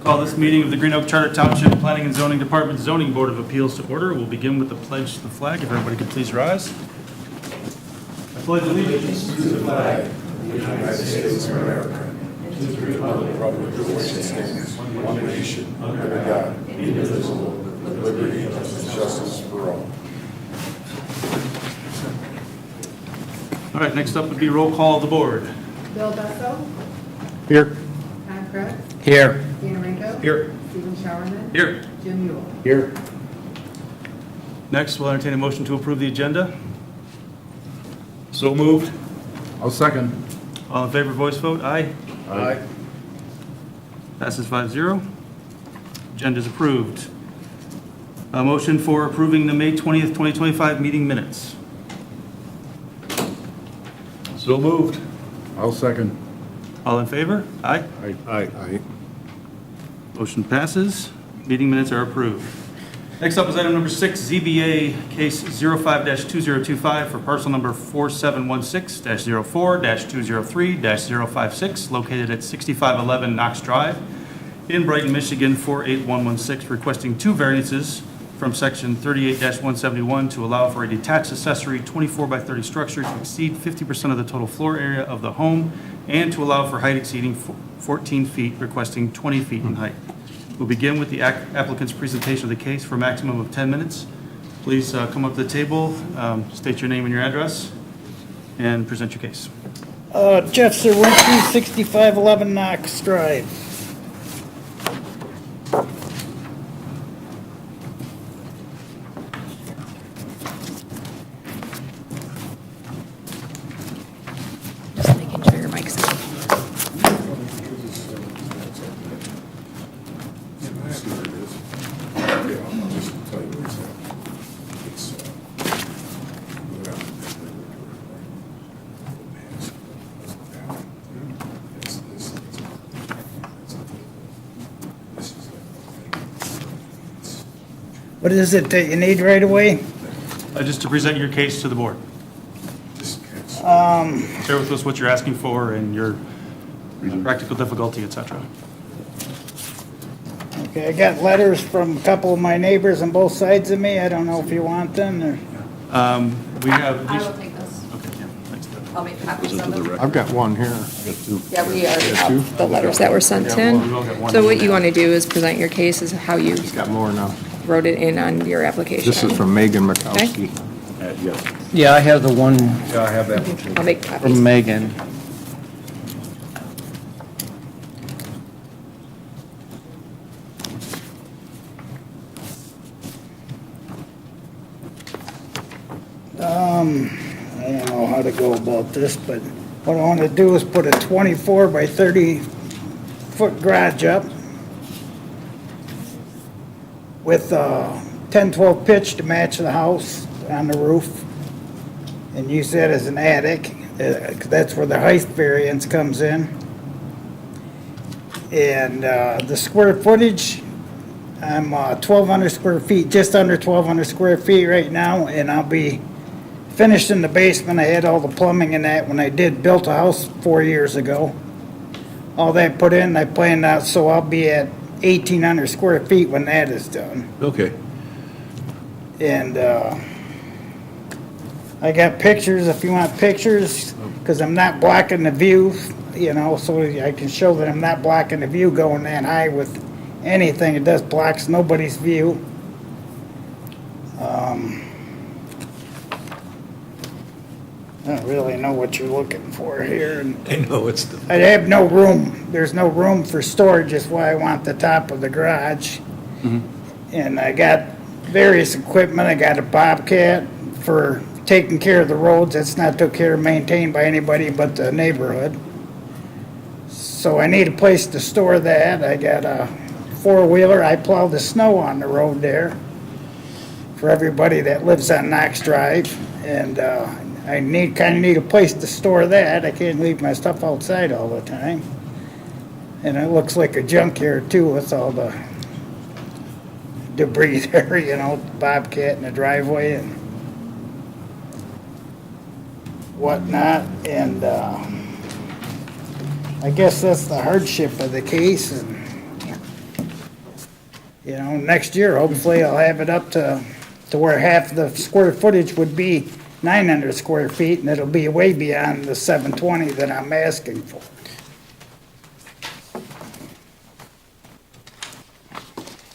Call this meeting of the Green Oak Charter Township Planning and Zoning Department Zoning Board of Appeals to order. We'll begin with the pledge to the flag. If everybody could please rise. I pledge allegiance to the flag of the United States of America, and to the republic for which it stands, one nation, under God, indivisible, with liberty and justice for all. All right, next up would be roll call of the board. Bill Besso, Here. Tom Krebs, Here. Dana Ringo. Here. Stephen Showerman. Here. Jim Yule. Here. Next, we'll entertain a motion to approve the agenda. So moved. I'll second. All in favor, voice vote, aye. Aye. Passes 5-0. Agenda is approved. A motion for approving the May 20th, 2025 meeting minutes. So moved. I'll second. All in favor? Aye. Aye. Motion passes. Meeting minutes are approved. Next up is item number 6, ZBA case 05-2025 for parcel number 4716-04-203-056, located at 6511 Knox Drive in Brighton, Michigan, 48116, requesting two variances from section 38-171 to allow for a detached accessory 24 by 30 structure to exceed 50% of the total floor area of the home and to allow for height exceeding 14 feet, requesting 20 feet in height. We'll begin with the applicant's presentation of the case for a maximum of 10 minutes. Please come up to the table, state your name and your address, and present your case. Jeff Serwinski, 6511 Knox Drive. Just making sure your mic's on. What is it that you need right away? Just to present your case to the board. Share with us what you're asking for and your practical difficulty, etc. Okay, I got letters from a couple of my neighbors on both sides of me. I don't know if you want them or... We have. I will take those. Okay, yeah, thanks. Deb. I'll make copies of them. I've got one here. Yeah, we already have the letters that were sent Yeah, in. well, we all got one. So what you want to do is present your case as how you Got more now. wrote it in on your application. This is from Megan Mikowski. Yeah, I have the one Yeah, I have that one too. I'll make from copies. Megan. I don't know how to go about this, but what I want to do is put a 24 by 30 foot garage up with a 10-12 pitch to match the house on the roof and use that as an attic. 'Cause that's where the height variance comes in. And the square footage, I'm 1,200 square feet, just under 1,200 square feet right now, and I'll be finished in the basement. I had all the plumbing and that when I built a house 4 years ago. All that put in, I planned out, so I'll be at 1,800 square feet when that is done. Okay. And I got pictures if you want pictures, because I'm not blocking the view, you know, so I can show that I'm not blocking the view going that high with anything. It just blocks nobody's view. I don't really know what you're looking for here. And I know, it's the. I have no room. There's no room for storage, is why I want the top of the garage. And I got various equipment. I got a Bobcat for taking care of the roads. That's not took care of, maintained by anybody but the neighborhood. So I need a place to store that. I got a four-wheeler. I plow the snow on the road there for everybody that lives on Knox Drive. And I kind of need a place to store that. I can't leave my stuff outside all the time. And it looks like a junkyard too with all the debris there, you know, Bobcat in the driveway and whatnot. And I guess that's the hardship of the case, and, next year, hopefully I'll have it up to where half the square footage would be 900 square feet, and it'll be way beyond the 720 that I'm asking for.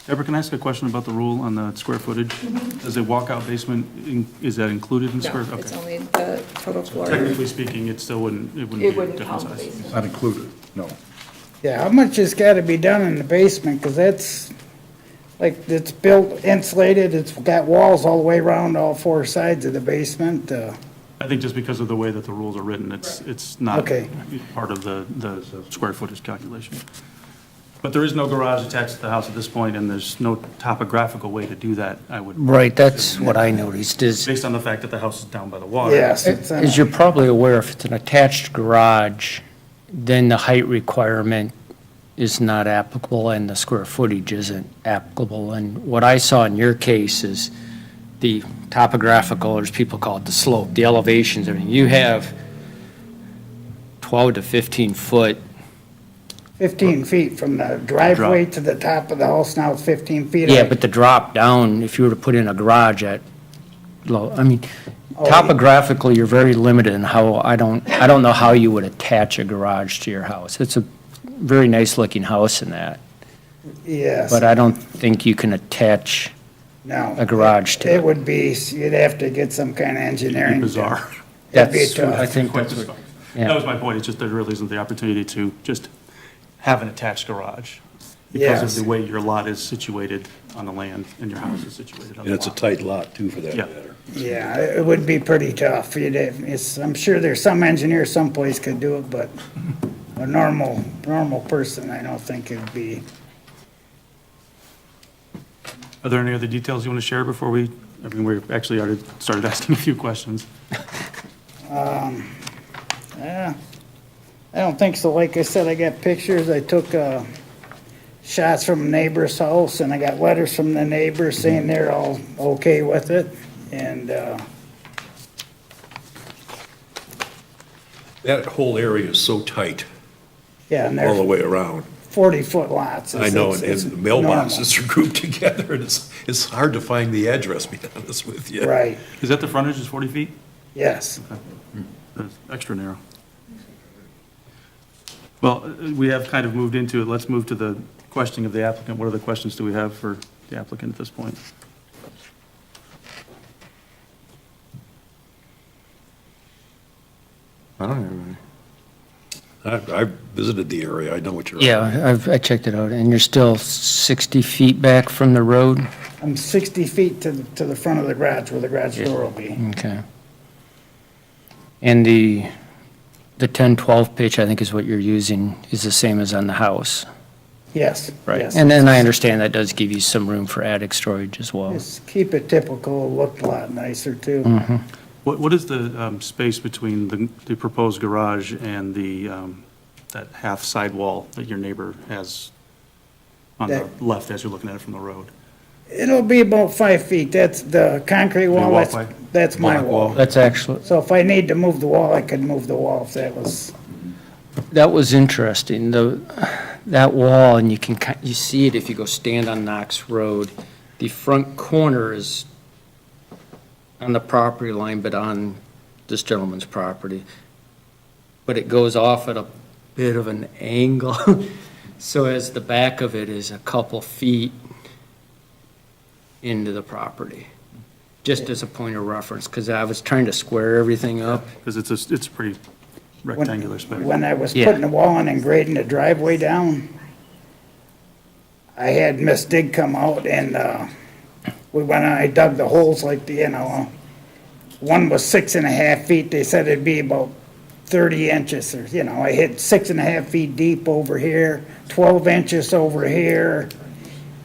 Deborah, can I ask a question about the rule on the square footage? Does a walkout basement, is that included in square? No, it's Okay. only the total floor. Technically speaking, it still wouldn't, it wouldn't be It a wouldn't different count the size. basement. Not included, no. Yeah, how much has gotta be done in the basement, because that's, like, it's built insulated, it's got walls all the way around all four sides of the basement, I think just because of the way that the rules are written, it's not Okay. part of the square footage calculation. But there is no garage attached to the house at this point, and there's no topographical way to do that, I would, Right, that's what I noticed is, based on the fact that the house is down by the water. yes. it's, as you're probably aware, if it's an attached garage, then the height requirement is not applicable and the square footage isn't applicable. And what I saw in your case is the topographical, or as people call it, the slope, the elevations. I mean, you have 12 to 15 foot. 15 feet from the driveway to the top of the house, now it's 15 feet. Yeah, but the drop down, if you were to put in a garage at low, I mean, topographically, you're very limited in how, I don't know how you would attach a garage to your house. It's a very nice looking house in that, Yes, but I don't think you can attach no. a garage to It it. would be, you'd have to get some kind of engineering. Bizarre. That'd be That's, tough. I think Quite that's what, bizarre. yeah. That was my point, it's just there really isn't the opportunity to just have an attached garage because Yes. of the way your lot is situated on the land and your house is situated on And the it's a lot. tight lot too, for that Yeah. matter. Yeah, it would be pretty tough. I'm sure there's some engineer someplace could do it, but a normal person, I don't think it'd be. Are there any other details you want to share before we actually already started asking a few questions. Yeah, I don't think so. Like I said, I got pictures. I took shots from a neighbor's house, and I got letters from the neighbors saying they're all okay with it. And, That whole area is so tight yeah, and all the they're way around. 40-foot lots. I know, and It's the normal. mailboxes are grouped together, and it's hard to find the address, to be honest with you. Right, Is that the frontage is 40 feet? yes. That's extra narrow. Well, we have kind of moved into it. Let's move to the questioning of the applicant. What other questions do we have for the applicant at this point? I don't have any. I visited the area, I know what you're. Yeah, I checked it out, and you're still 60 feet back from the road? I'm 60 feet to the front of the garage where the garage door will be. Okay. And the 10-12 pitch, I think is what you're using, is the same as on the house? Yes, yes. And then I understand that does give you some room for attic storage as well. Just keep it typical, it looked a lot nicer too. What is the space between the proposed garage and that half sidewall that your neighbor has on the That- left as you're looking at it from the road? It'll be about 5 feet, that's the concrete wall, walkway? that's my Block wall. wall. That's actually, So if I need to move the wall, I could move the wall if that was interesting, that wall, and you see it if you go stand on Knox Road, the front corner is on the property line, but on this gentleman's property. But it goes off at a bit of an angle, so as the back of it is a couple feet into the property, just as a point of reference, because I was trying to square everything up. Because it's a pretty rectangular space. When I was Yeah. putting the wall in and grading the driveway down, I had Miss Dig come out and, we went and I dug the holes like one was 6.5 feet, they said it'd be about 30 inches, or, I hit 6.5 feet deep over here, 12 inches over here.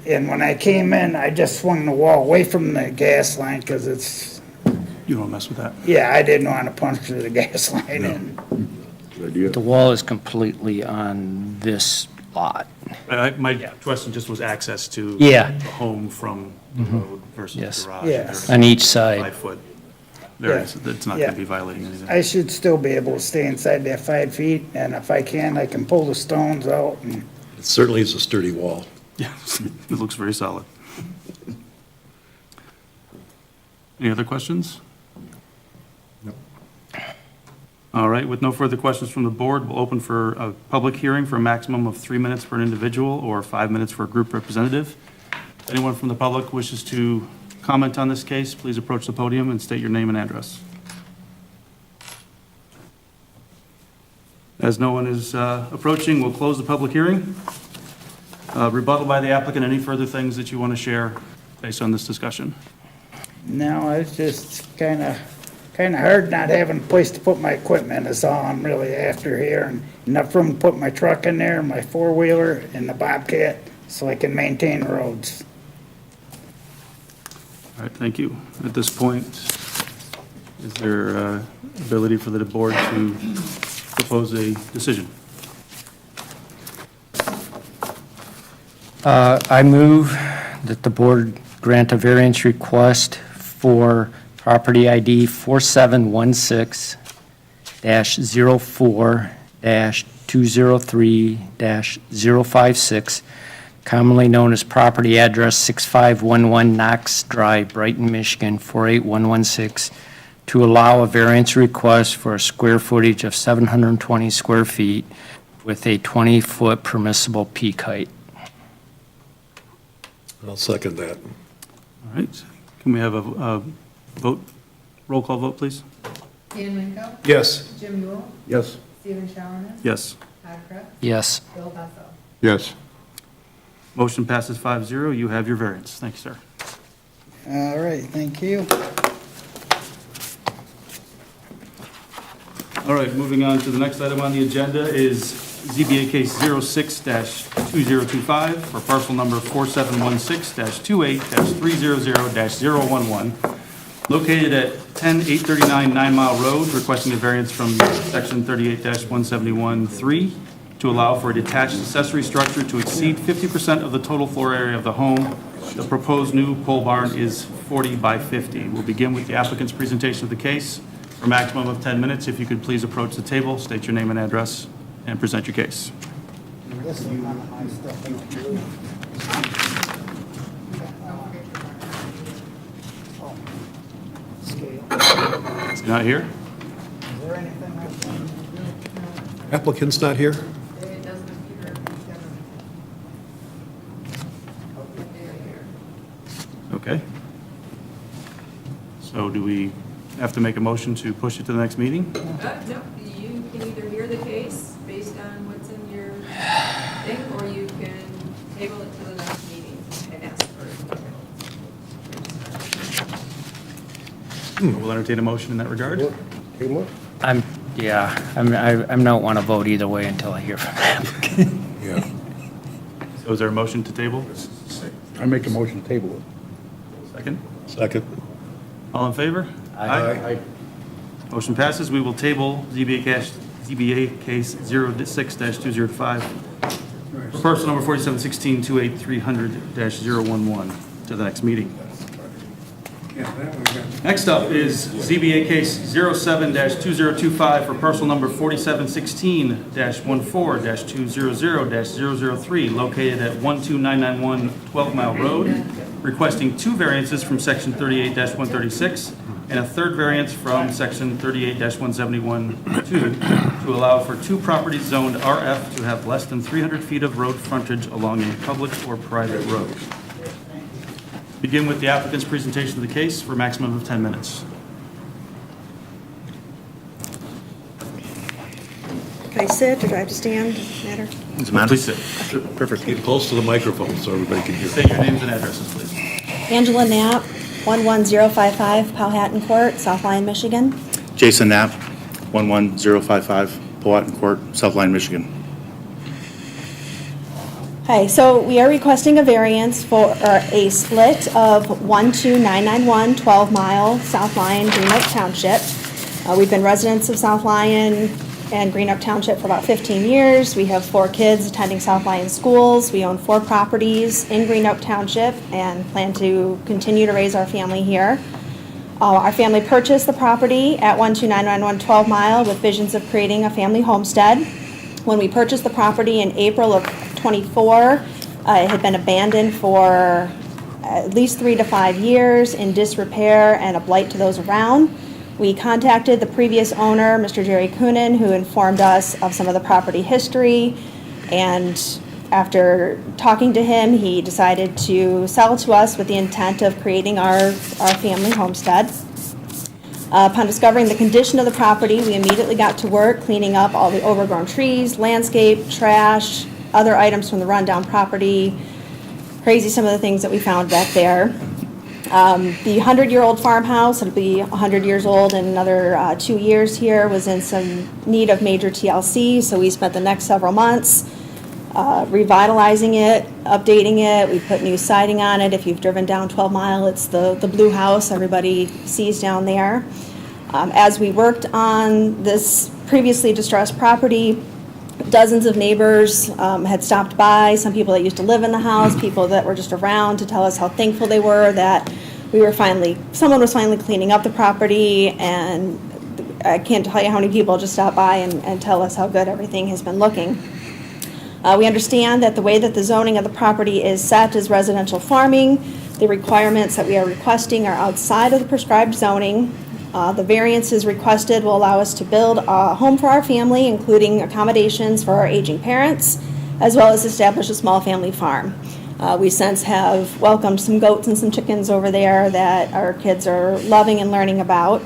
And when I came in, I just swung the wall away from the gas line, because it's, You don't mess with that. yeah, I didn't want to puncture the gas line in. Good idea. The wall is completely on this lot. My question just was access to Yeah. the home from the road versus Yes. the garage. Yes. On each side. 5 foot. variance. It's not going Yeah. to be violating anything. I should still be able to stay inside that 5 feet, and if I can, I can pull the stones out and It certainly is a sturdy wall. Yeah, it looks very solid. Any other questions? No. All right, with no further questions from the board, we'll open for a public hearing for a maximum of 3 minutes for an individual or 5 minutes for a group representative. If anyone from the public wishes to comment on this case, please approach the podium and state your name and address. As no one is approaching, we'll close the public hearing. Rebuttal by the applicant, any further things that you want to share based on this discussion? now it's just kind of hard not having a place to put my equipment is all I'm really after here. And enough room to put my truck in there, my four-wheeler, and the Bobcat, so I can maintain roads. All right, thank you. At this point, is there ability for the board to propose a decision? I move that the board grant a variance request for property ID 4716-04-203-056, commonly known as property address 6511 Knox Drive, Brighton, Michigan, 48116, to allow a variance request for a square footage of 720 square feet with a 20-foot permissible peak height. I'll second that. All right, can we have a vote, roll call vote, please? Dan Winko, Yes. Jim Newell, Yes. Stephen Showerman, Yes. Todd Kraft, Yes. Bill Busso. Yes. Motion passes 5-0. You have your variance. Thank you, sir. All right, thank you. All right, moving on to the next item on the agenda is ZBA case 06-2025 for parcel number 4716-28-300-011, located at 10839 9 Mile Road, requesting a variance from section 38-171-3 to allow for a detached accessory structure to exceed 50% of the total floor area of the home. The proposed new pole barn is 40 by 50. We'll begin with the applicant's presentation of the case for a maximum of 10 minutes. If you could please approach the table, state your name and address, and present your case. This is none of my stuff. Scale. Is he not here? Is there anything else? Applicant's not here? It doesn't appear he's Okay. So do we have to make a motion to push it to the next meeting? No, you can either hear the case based on what's in your thing, or you can table it to the next meeting and ask for it. We'll entertain a motion in that regard. I'm not want to vote either way until I hear from the applicant. Yeah. So is there a motion to table? I make a motion to table it. Second? Second. All in favor? Aye. Motion passes. We will table ZBA case 06-205 for parcel number 4716-28300-011 to the next meeting. Next up is ZBA case 07-2025 for parcel number 4716-14-200-003, located at 12991 12 Mile Road, requesting two variances from section 38-136 and a third variance from section 38-171-2 to allow for two properties zoned RF to have less than 300 feet of road frontage along a public or private road. Begin with the applicant's presentation of the case for a maximum of 10 minutes. Can I sit or do I have to stand? Doesn't matter. Please sit. Perfect. Get close to the microphone so everybody can hear. State your names and addresses, please. Angela Knapp, 11055 Powhatan Court, South Lyon, Michigan. Jason Knapp, 11055 Powhatan Court, South Lyon, Michigan. Hi, so we are requesting a variance for a split of 12991 12 Mile, South Lyon, Greenup Township. We've been residents of South Lyon and Greenup Township for about 15 years. We have 4 kids attending South Lyon schools. We own 4 properties in Greenup Township and plan to continue to raise our family here. Our family purchased the property at 12991 12 Mile with visions of creating a family homestead. When we purchased the property in April of '24, it had been abandoned for at least 3 to 5 years in disrepair and a blight to those around. We contacted the previous owner, Mr. Jerry Coonan, who informed us of some of the property history, and after talking to him, he decided to sell to us with the intent of creating our family homestead. Upon discovering the condition of the property, we immediately got to work cleaning up all the overgrown trees, landscape, trash, other items from the rundown property. Crazy some of the things that we found back there. The 100-year-old farmhouse, it'll be 100 years old in another 2 years here, was in some need of major TLC, so we spent the next several months revitalizing it, updating it. We put new siding on it. If you've driven down 12 Mile, it's the blue house everybody sees down there. As we worked on this previously distressed property, dozens of neighbors had stopped by, some people that used to live in the house, people that were just around to tell us how thankful they were that someone was finally cleaning up the property, and I can't tell you how many people just stop by and tell us how good everything has been looking. We understand that the way that the zoning of the property is set is residential farming. The requirements that we are requesting are outside of the prescribed zoning. The variances requested will allow us to build a home for our family, including accommodations for our aging parents, as well as establish a small family farm. We since have welcomed some goats and some chickens over there that our kids are loving and learning about.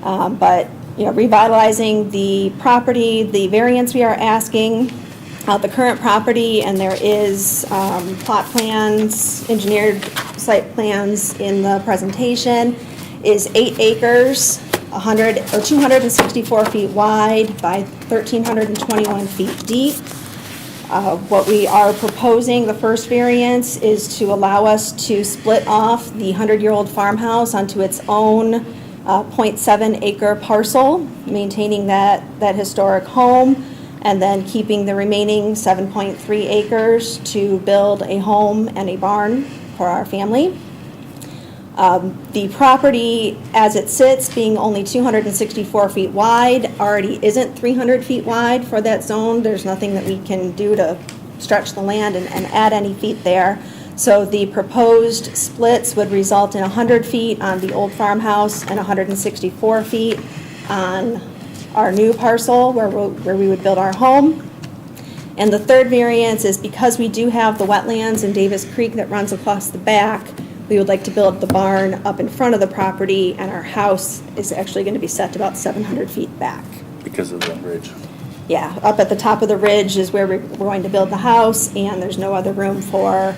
But revitalizing the property, the variance we are asking, the current property, and there is plot plans, engineered site plans in the presentation, is 8 acres, 264 feet wide by 1,321 feet deep. What we are proposing, the first variance, is to allow us to split off the 100-year-old farmhouse onto its own 0.7 acre parcel, maintaining that historic home, and then keeping the remaining 7.3 acres to build a home and a barn for our family. The property, as it sits, being only 264 feet wide, already isn't 300 feet wide for that zone. There's nothing that we can do to stretch the land and add any feet there. So the proposed splits would result in 100 feet on the old farmhouse and 164 feet on our new parcel where we would build our home. And the third variance is because we do have the wetlands in Davis Creek that runs across the back, we would like to build the barn up in front of the property, and our house is actually going to be set about 700 feet back. Because of the ridge. Yeah, up at the top of the ridge is where we're going to build the house, and there's no other room for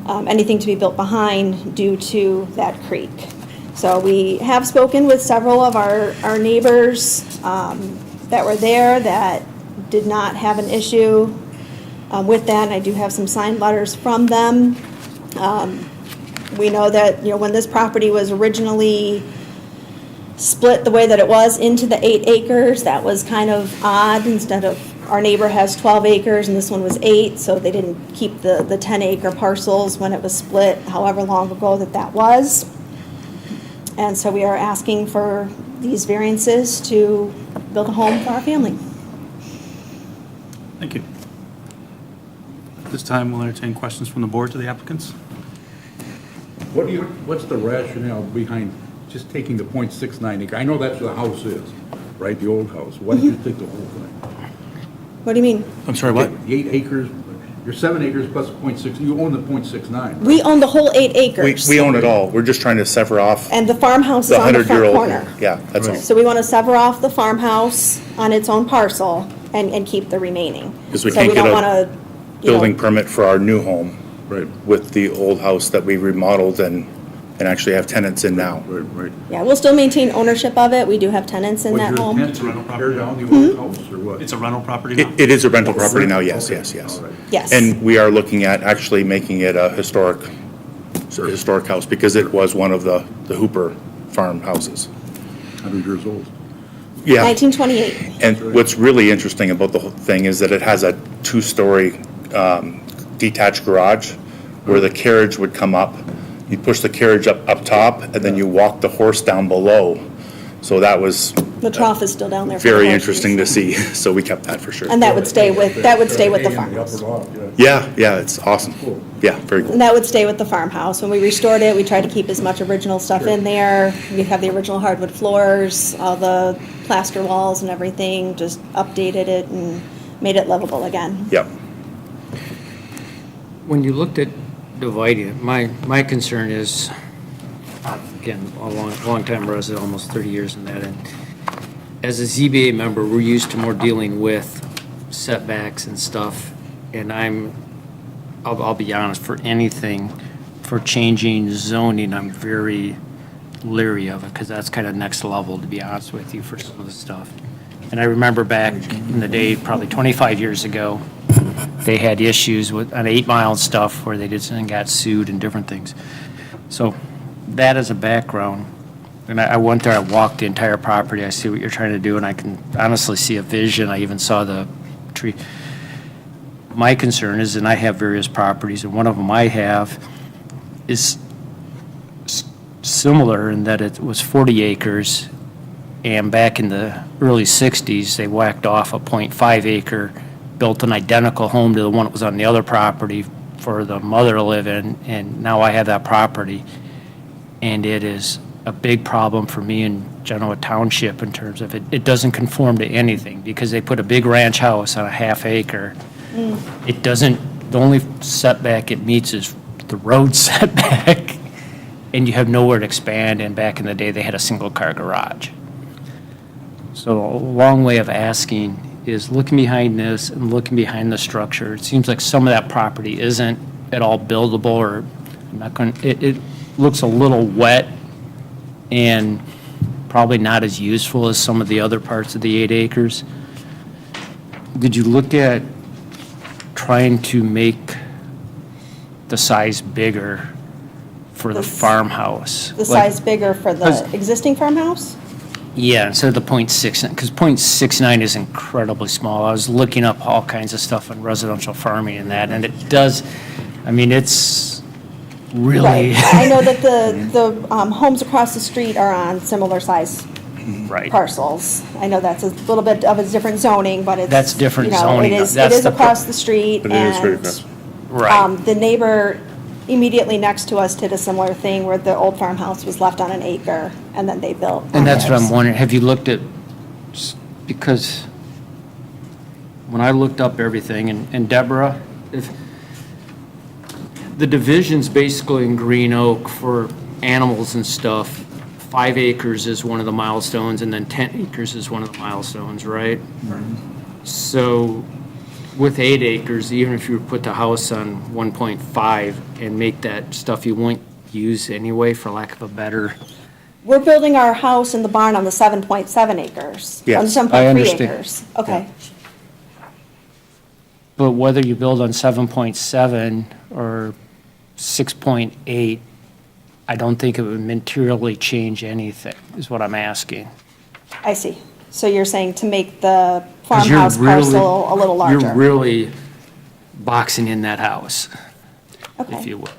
anything to be built behind due to that creek. So we have spoken with several of our neighbors that were there that did not have an issue with that, and I do have some signed letters from them. We know that, when this property was originally split the way that it was into the 8 acres, that was kind of odd. Instead of, our neighbor has 12 acres and this one was 8, so they didn't keep the 10-acre parcels when it was split, however long ago that was. And so we are asking for these variances to build a home for our family. Thank you. At this time, we'll entertain questions from the board to the applicants. What's the rationale behind just taking the .69 acre? I know that's where the house is, right, the old house. Why did you take the whole thing? What do you mean? I'm sorry, what? The 8 acres, you're 7 acres plus .6, you own the .69. Right? We own the whole 8 acres. We own it all. We're just trying to sever off And the farmhouse the is on the front 100-year-old. corner. Yeah, that's all. So we want to sever off the farmhouse on its own parcel and keep the remaining. 'Cause we So can't get don't a wanna, Building permit for our new home Right, with the old house that we remodeled and actually have tenants in now. right. Yeah, we'll still maintain ownership of it. We do have tenants in that home. Was your intent to tear down the old house, or what? It's a rental property now? It is a rental Yes. property now, yes, Okay, yes, yes. all right. Yes. And we are looking at actually making it a historic house because it was one of the Hooper farmhouses. 100 years old. Yeah. 1928. And what's really interesting about the whole thing is that it has a 2-story detached garage where the carriage would come up you push the carriage up top, and then you walk the horse down below. So that was The trough is still down there. for the very horses. interesting to see, so we kept that for sure. And that would stay with the farmhouse. Yeah, it's awesome. Yeah, very cool. And that would stay with the farmhouse. When we restored it, we tried to keep as much original stuff in there. We have the original hardwood floors, all the plaster walls and everything, just updated it and made it livable again. Yep. When you looked at dividing it, my concern is, again, a long time resident, almost 30 years in that, and as a ZBA member, we're used to more dealing with setbacks and stuff, and I'll be honest, for anything, for changing zoning, I'm very leery of it, because that's kind of next level, to be honest with you, for some of the stuff. And I remember back in the day, probably 25 years ago, they had issues with an 8 Mile and stuff where they did and got sued and different things. So that as a background, and I went there, I walked the entire property, I see what you're trying to do, and I can honestly see a vision, I even saw the tree. My concern is, and I have various properties, and one of them I have is similar in that it was 40 acres, and back in the early 60s, they whacked off a .5 acre, built an identical home to the one that was on the other property for the mother to live in, and now I have that property. And it is a big problem for me in Genoa Township in terms of it doesn't conform to anything, because they put a big ranch house on a half acre. It doesn't, the only setback it meets is the road setback, and you have nowhere to expand, and back in the day, they had a single-car garage. So a long way of asking is looking behind this and looking behind the structure. It seems like some of that property isn't at all buildable, or I'm not going, it looks a little wet and probably not as useful as some of the other parts of the 8 acres. Did you look at trying to make the size bigger for the farmhouse? The size bigger for the 'Cause- existing farmhouse? Yeah, instead of the .69, because .69 is incredibly small. I was looking up all kinds of stuff on residential farming and that, and it does, I mean, it's really. Right. I know that the homes across the street are on similar size Right. parcels. I know that's a little bit of a different zoning, but it's. That's different you know, zoning. It is That's the across the street, But it is very and fast. Right. the neighbor immediately next to us did a similar thing where the old farmhouse was left on an acre, and then they built. on And that's what I'm theirs. wondering, have you looked at, because when I looked up everything, and Deborah, if, the division's basically in Green Oak for animals and stuff, 5 acres is one of the milestones, and then 10 acres is one of the milestones, right? So with 8 acres, even if you put the house on 1.5 and make that stuff you wouldn't use anyway, for lack of a better. We're building our house and the barn on the 7.7 acres. Yes. On I 7.3 understand. acres. Okay. But whether you build on 7.7 or 6.8, I don't think it would materially change anything, is what I'm asking. I see. So you're saying to make the 'Cause you're farmhouse really- parcel a little larger? You're really boxing in that house, if Okay. you will.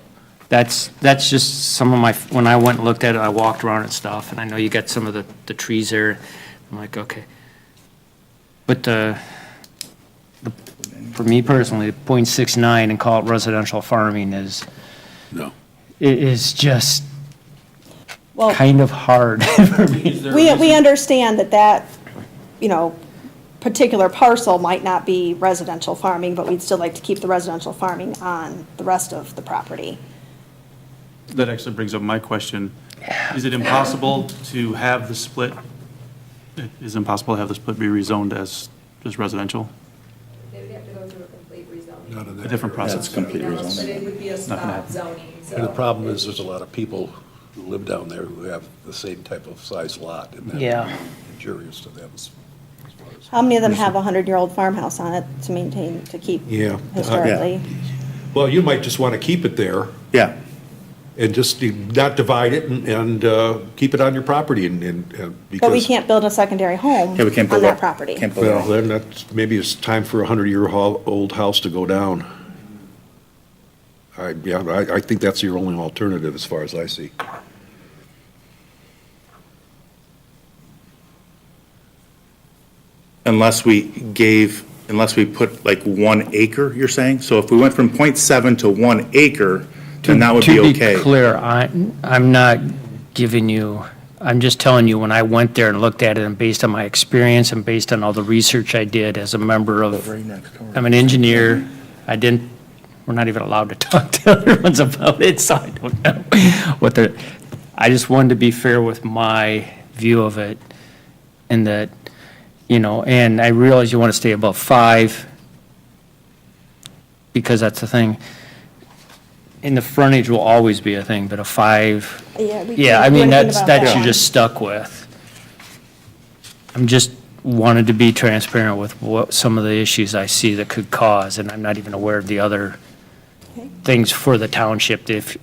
That's just some of my, when I went and looked at it, I walked around and stuff, and I know you got some of the trees there. I'm like, okay. But for me personally, .69 and call it residential farming is, No. it is just Well, kind of hard for me. we understand that, you know, particular parcel might not be residential farming, but we'd still like to keep the residential farming on the rest of the property. That actually brings up my question. Is it impossible to have the split, is it impossible to have the split be rezoned as just residential? They would have to go through a complete rezoning. Not in that A different area. process. That's complete No, rezone. But it would be a Not gonna spot happen. zoning, so. And the problem is, there's a lot of people who live down there who have the same type of size lot, and that Yeah. would be injurious to them as far as. How many of them have a 100-year-old farmhouse on it to maintain, to keep Yeah. historically? Well, you might just want to keep it there Yeah, and just not divide it and keep it on your property and because. But we can't build a secondary home yeah, we can't on build that up. property. Can't build Well, up. then maybe it's time for a 100-year-old house to go down. I think that's your only alternative as far as I see. Unless we put like 1 acre, you're saying? So if we went from .7 to 1 acre, then that would be okay. To be clear, I'm not giving you, I'm just telling you, when I went there and looked at it, and based on my experience and based on all the research I did as a member of, I'm an engineer, we're not even allowed to talk to other ones about it, so I don't know what I just wanted to be fair with my view of it, and that, and I realize you want to stay above 5, because that's the thing. And the frontage will always be a thing, but a 5, Yeah, we yeah, can't I do mean, anything about that that you're one. just stuck with. I'm just wanted to be transparent with what some of the issues I see that could cause, and I'm not even aware of the other Okay. things for the township. If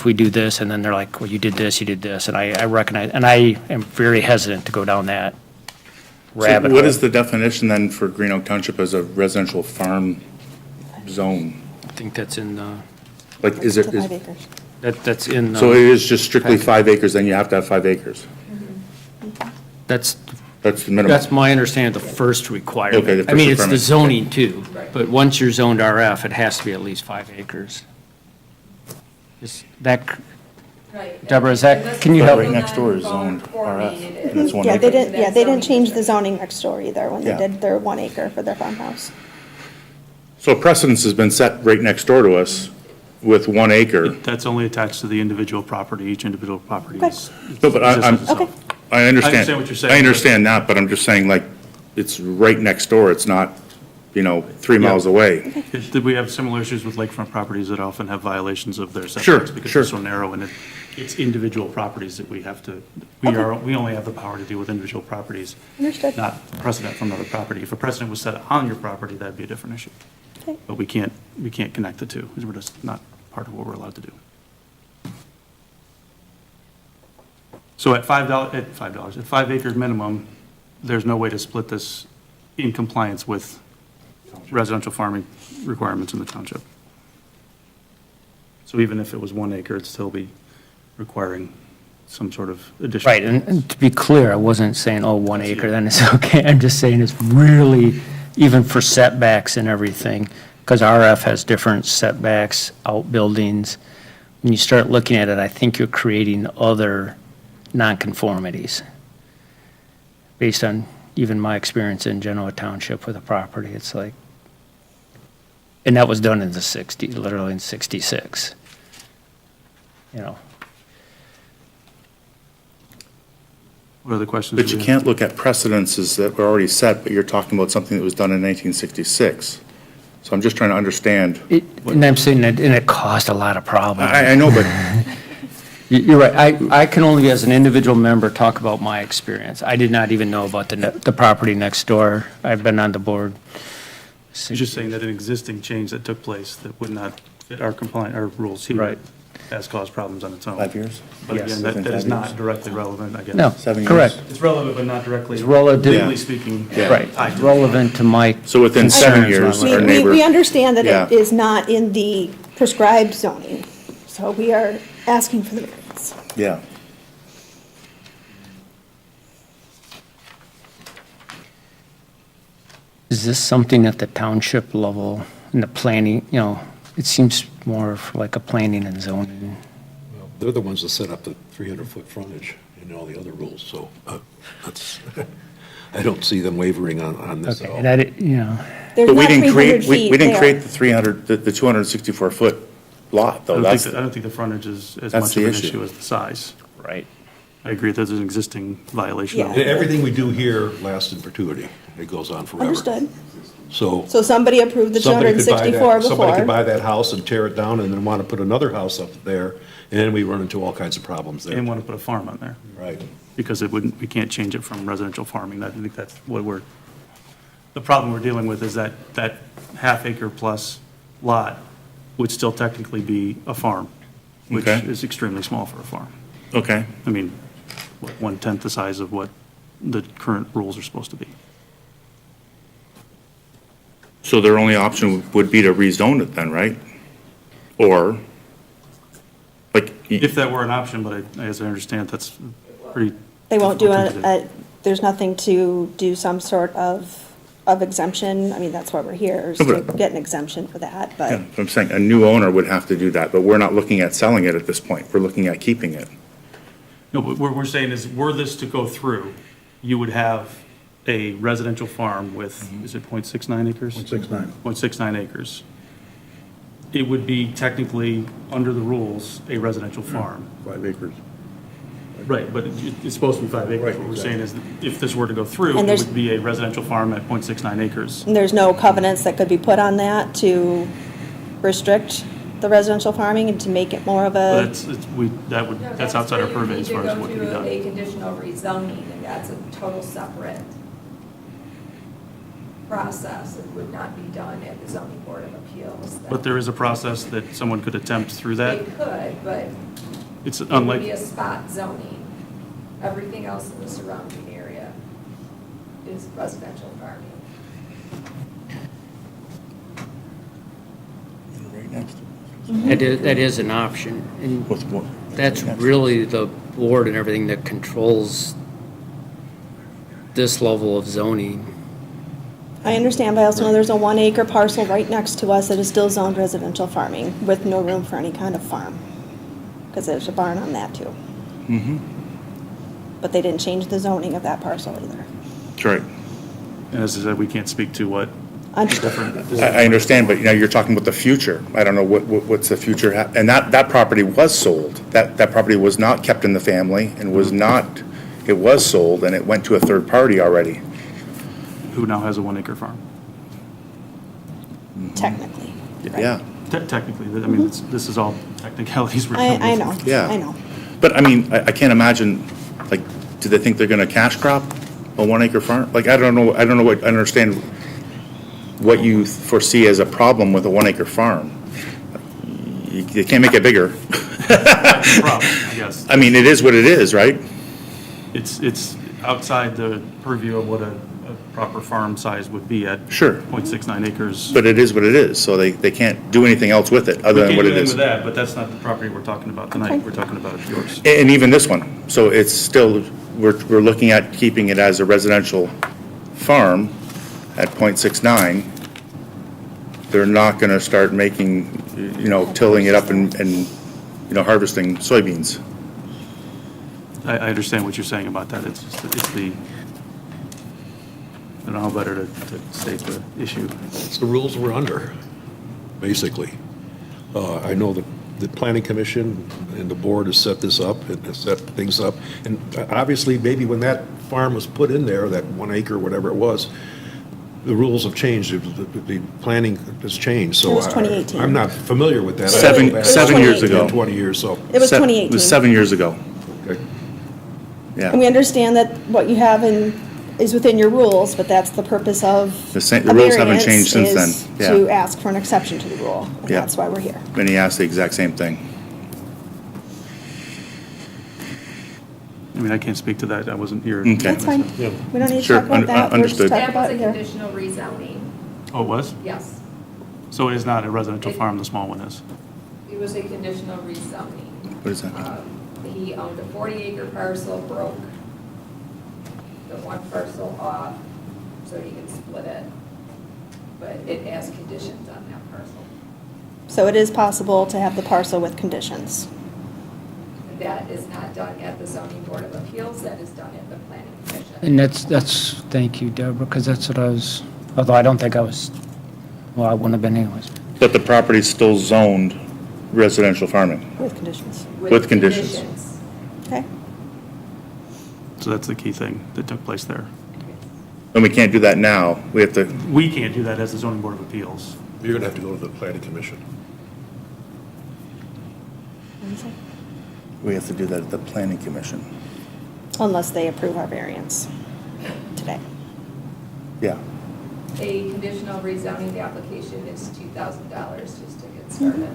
we do this, and then they're like, well, you did this, and I recognize, and I am very hesitant to go down that So rabbit what hole. is the definition then for Green Oak Township as a residential farm zone? I think that's in the, Like, is To it, 5 acres. that's in, so it is just strictly 5 acres, then you have to have 5 acres? that's That's the minimum? That's my understanding of the first requirement. Okay, the I mean, first it's the requirement. zoning too, but once you're zoned RF, it has to be at least 5 acres. Is that, Right. Deborah, is that- Unless can you it's help- Right next door is zoned non-conforming, RF, it and it's is. 1 Yeah, acre. they didn't change the zoning next door either when they Yeah. did their 1 acre for their farmhouse. So precedence has been set right next door to us with 1 acre. That's only attached to the individual property, each individual property is. No, but I'm- exists itself. Okay. I understand. I understand what you're saying, I understand that, but I'm just saying, like, it's right next door, it's not, 3 miles away. Did we have similar issues with lakefront properties that often have violations of their Sure, setbacks? Because sure. they're so narrow, and it's individual properties that we have to, we only have the power to deal with individual properties, Understood. not precedent from another property. If a precedent was set on your property, that'd be a different issue. Okay. But we can't connect the two, because we're just not part of what we're allowed to do. So at $5, at 5 acres minimum, there's no way to split this in compliance with residential farming requirements in the township. So even if it was 1 acre, it'd still be requiring some sort of additional. right, and to be clear, I wasn't saying, 1 acre, then it's okay. I'm just saying it's really, even for setbacks and everything, because RF has different setbacks, outbuildings. When you start looking at it, I think you're creating other nonconformities. Based on even my experience in Genoa Township with a property, it's like, and that was done in the 60s, literally in 66. What other questions? But do you we have? can't look at precedences that were already set, but you're talking about something that was done in 1966. So I'm just trying to understand. And I'm saying that, and it caused a lot of problems. I know, but You're right. I can only, as an individual member, talk about my experience. I did not even know about the property next door. I've been on the board. You're just saying that an existing change that took place that would not fit our rules here. Right. Has caused problems on its own. 5 years? But Yes. again, that is not directly relevant, I guess. No, 7 years. correct. It's relevant, but not directly. It's relative. Legally speaking. Right. tied to- Relevant to my So within 7 years, concerns. our neighbor. We understand that Yeah. it is not in the prescribed zoning, so we are asking for the variance. Yeah. Is this something at the township level, in the planning, it seems more of like a planning and zoning. They're the ones that set up the 300-foot frontage and all the other rules, so that's, I don't see them wavering on this at Okay, all. and There's But we not didn't 300 create, we feet didn't there. create the 300, the 264-foot lot, I though. don't That's, think, I don't think the frontage is as that's much the of an issue. issue as the size. right. I agree that there's an existing violation. Yeah. of And it. everything we do here lasts in perpetuity. It goes on forever. Understood. So. So somebody approved the Somebody could buy 264 that- Somebody could before. buy that house and tear it down and then want to put another house up there, and then we run into all kinds of problems there. And want to put a farm on there, Right. because we can't change it from residential farming. I think that's what the problem we're dealing with is that half acre plus lot would still technically be a farm, which Okay. is extremely small for a farm. okay. I mean, 1/10 the size of what the current rules are supposed to be. So their only option would be to rezone it then, right? Or, like, If that were an option, but as I understand, that's pretty. They won't do difficult thing to there's nothing to do some sort of exemption. I mean, that's why we're here, is No, to but- get an exemption for that, yeah, but I'm saying, a new owner would have to do that, but we're not looking at selling it at this point. We're looking at keeping it. No, but what we're saying is, were this to go through, you would have a residential farm with, is it .69 acres? 0.69. 0.69 acres. It would be technically, under the rules, a residential farm. 5 acres. Right, but it's supposed to be 5 acres. Right, What we're exactly. saying is, that if this were to go through, And it there's- would be a residential farm at .69 acres. there's no covenants that could be put on that to restrict the residential farming and to make it more of But a, that's outside our purview as far as what can be You done. need to go through a conditional rezoning, and that's a total separate process. It would not be done at the zoning board of appeals. But there is a process that someone could attempt through They that. could, but It's it would be unlike, a spot zoning. Everything else in the surrounding area is residential farming. Right next to That is an option, and What's what? that's really the board and everything that controls this level of zoning. I understand, but I also know there's a 1 acre parcel right next to us that is still zoned residential farming with no room for any kind of farm. Because there's a barn on that too. But they didn't change the zoning of that parcel either. That's right. and as I said, we can't speak to what Understood. I understand, but, you're talking about the future. I don't know what's the future, and that property was sold. That property was not kept in the family and was not, it was sold, and it went to a third party already. who now has a 1 acre farm. Technically. right? Yeah, Technically, I mean, this is all technicalities we're dealing with. I know, Yeah. I know. but I mean, I can't imagine, like, do they think they're gonna cash crop a 1 acre farm? Like, I don't know, I understand what you foresee as a problem with a 1 acre farm. You can't make it bigger. That's the problem, I guess. I mean, it is what it is, right? It's outside the purview of what a proper farm size would be at. Sure. .69 acres. But it is what it is, so they can't do anything else with it We other than can't what do it anything is. with that, but that's not the property we're talking about tonight. We're talking about yours. And even this one, so it's still, we're looking at keeping it as a residential farm at .69. They're not gonna start making, tilling it up and harvesting soybeans. I understand what you're saying about that. It's the, I don't know how better to state the issue. It's the rules we're under, basically. I know that the planning commission and the board has set this up and has set things up. And obviously, maybe when that farm was put in there, that 1 acre, whatever it was, the rules have changed, the planning has changed, so. It was 2018. I'm not familiar with that. Seven- I go back 7 years ago. 20 years, so. It was It 2018. was 7 years ago, okay. And we yeah. understand that what you have is within your rules, but that's the purpose of The a rules haven't variance changed since then, is yeah. to ask for an exception to the rule. And Yeah. that's why we're here. And he asked the exact same thing. I mean, I can't speak to that. I wasn't here. Okay. That's fine. We don't need to Sure, talk about that. We're just understood. talking That was about a here. conditional rezoning, Oh, it was? yes. So it is not a residential farm, the small one is? It was a conditional rezoning. What is that? He owned a 40-acre parcel, broke the one parcel off so he could split it, but it has conditions on that parcel. So it is possible to have the parcel with conditions. That is not done at the zoning board of appeals, that is done at the planning commission. And that's, thank you, Deborah, because that's what I was, although I don't think I was, well, I wouldn't have been anyways. But the property's still zoned residential farming. With conditions. With conditions. Okay? So that's the key thing that took place there. And we can't do that now. We have to, We can't do that as the zoning board of appeals. You're gonna have to go to the planning commission. we have to do that at the planning commission. Unless they approve our variance today. Yeah. A conditional rezoning, the application is $2,000 just to get started.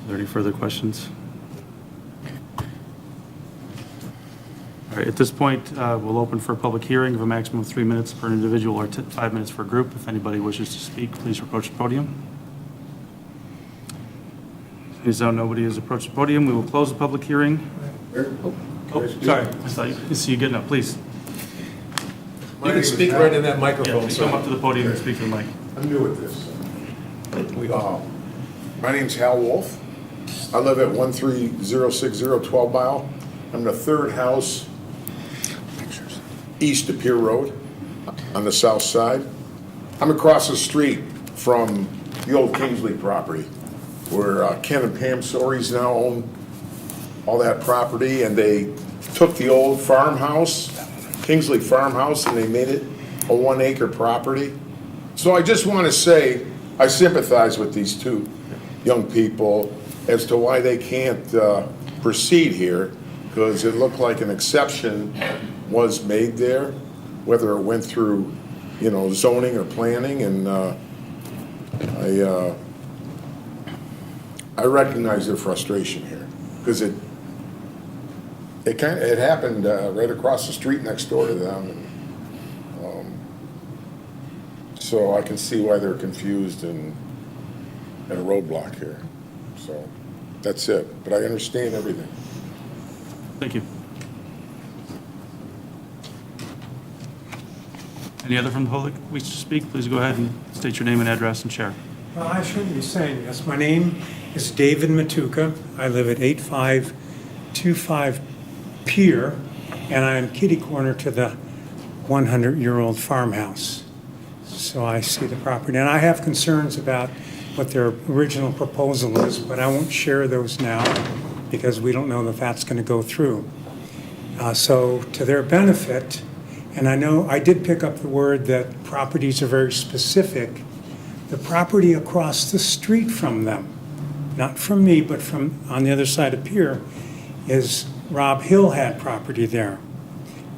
Are there any further questions? All right, right, at this point, we'll open for a public hearing of a maximum of 3 minutes per individual or 5 minutes per group. If anybody wishes to speak, please approach the podium. As though nobody has approached the podium, we will close the public hearing. Oh, sorry, I saw you, I see you getting up, please. You can speak right in that microphone, Yeah, sir. come up to the podium and speak to the mic. I'm new at this. My name's Hal Wolf. I live at 13060 12 Mile. I'm the third house east of Pier Road on the south side. I'm across the street from the old Kingsley property where Ken and Pam Sories now own all that property, and they took the old farmhouse, Kingsley farmhouse, and they made it a 1-acre property. So I just want to say, I sympathize with these two young people as to why they can't proceed here, because it looked like an exception was made there, whether it went through, zoning or planning, and I recognize their frustration here, because it happened right across the street next door to them, and so I can see why they're confused and at a roadblock here. So that's it, but I understand everything. Thank you. Any other from the public wish to speak? Please go ahead and state your name and address and share. Well, I shouldn't be saying this. My name is David Matuka. I live at 8525 Pier, and I'm kitty corner to the 100-year-old farmhouse. So I see the property, and I have concerns about what their original proposal is, but I won't share those now because we don't know that that's going to go through. So to their benefit, and I know I did pick up the word that properties are very specific, the property across the street from them, not from me, but from on the other side of Pier, is Rob Hill had property there.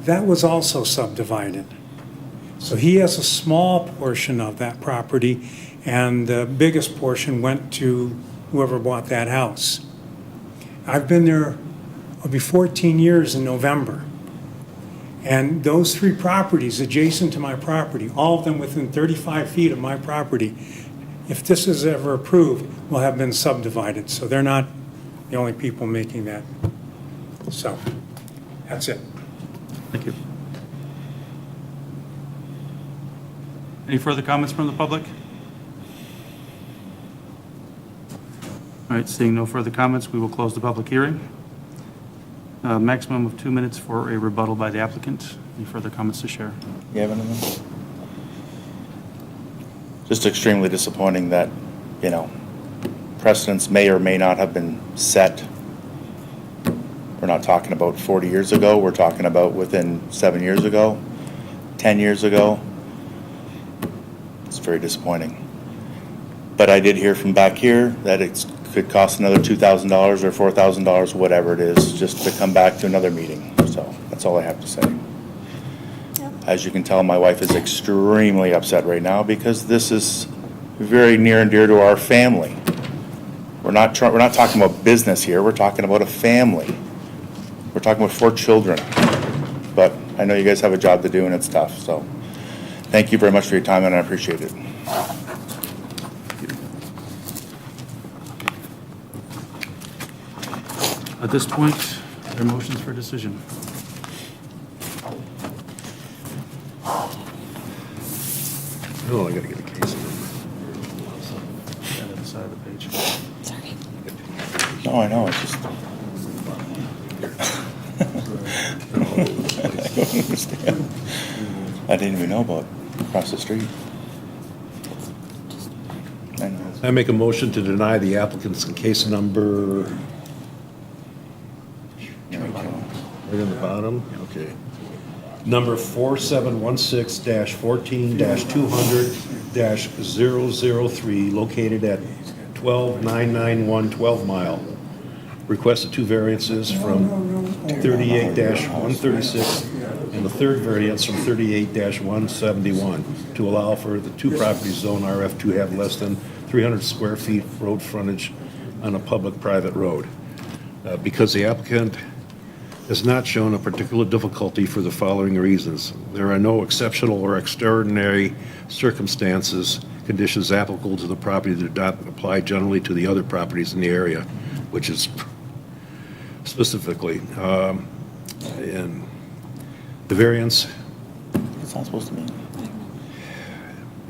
That was also subdivided. So he has a small portion of that property, and the biggest portion went to whoever bought that house. I've been there, it'll be 14 years in November. And those 3 properties adjacent to my property, all of them within 35 feet of my property, if this is ever approved, will have been subdivided. So they're not the only people making that. So that's it. Thank you. Any further comments from the public? All right, seeing no further comments, we will close the public hearing. Maximum of 2 minutes for a rebuttal by the applicant. Any further comments to share? You have anything? Just extremely disappointing that, precedents may or may not have been set. We're not talking about 40 years ago, we're talking about within 7 years ago, 10 years ago. It's very disappointing. But I did hear from back here that it could cost another $2,000 or $4,000, whatever it is, just to come back to another meeting. So that's all I have to say. As you can tell, my wife is extremely upset right now because this is very near and dear to our family. We're not talking about business here. We're talking about a family. We're talking about 4 children. But I know you guys have a job to do and it's tough. So thank you very much for your time and I appreciate it. At this point, there are motions for decision. Oh, I gotta get a case number. Stand at the side of the page. Sorry. No, I know, it's just. I don't understand. I didn't even know about across the street. I know. I make a motion to deny the applicant's case number, There we go. right on the bottom, okay. Number 4716-14-200-003, located at 12991 12 Mile. Requested 2 variances from 38-136 and the third variance from 38-171 to allow for the 2 properties zone RF to have less than 300 square feet road frontage on a public-private road. Because the applicant has not shown a particular difficulty for the following reasons. There are no exceptional or extraordinary circumstances, conditions applicable to the property that do not apply generally to the other properties in the area, which is specifically. And the variance It's not supposed to be.